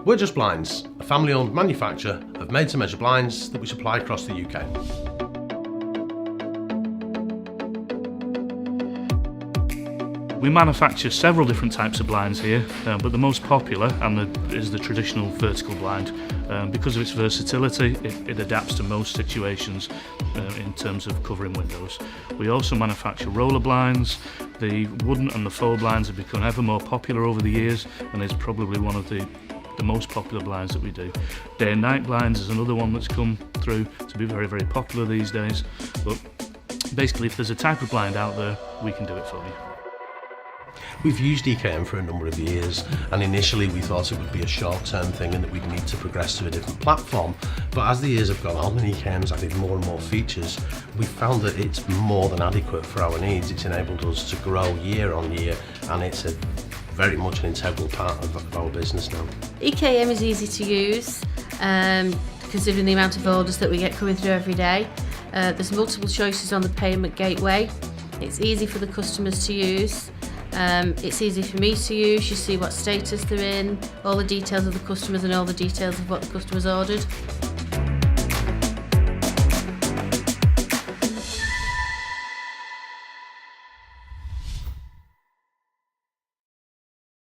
We're Just Blinds, a family-owned manufacturer of made-to-measure blinds that we supply across the UK. We manufacture several different types of blinds here, but the most popular is the traditional vertical blind. Because of its versatility, it adapts to most situations in terms of covering windows. We also manufacture roller blinds. The wooden and the faux blinds have become ever more popular over the years, and is probably one of the most popular blinds that we do. Day and night blinds is another one that's come through to be very, very popular these days. But basically, if there's a type of blind out there, we can do it for you. We've used EKM for a number of years, and initially we thought it would be a short-term thing and that we'd need to progress to a different platform. But as the years have gone on and EKM's added more and more features, we've found that it's more than adequate for our needs. It's enabled us to grow year on year, and it's very much an integral part of our business now. EKM is easy to use, considering the amount of orders that we get coming through every day. There's multiple choices on the payment gateway. It's easy for the customers to use. It's easy for me to use. You see what status they're in, all the details of the customers and all the details of what the customer's ordered.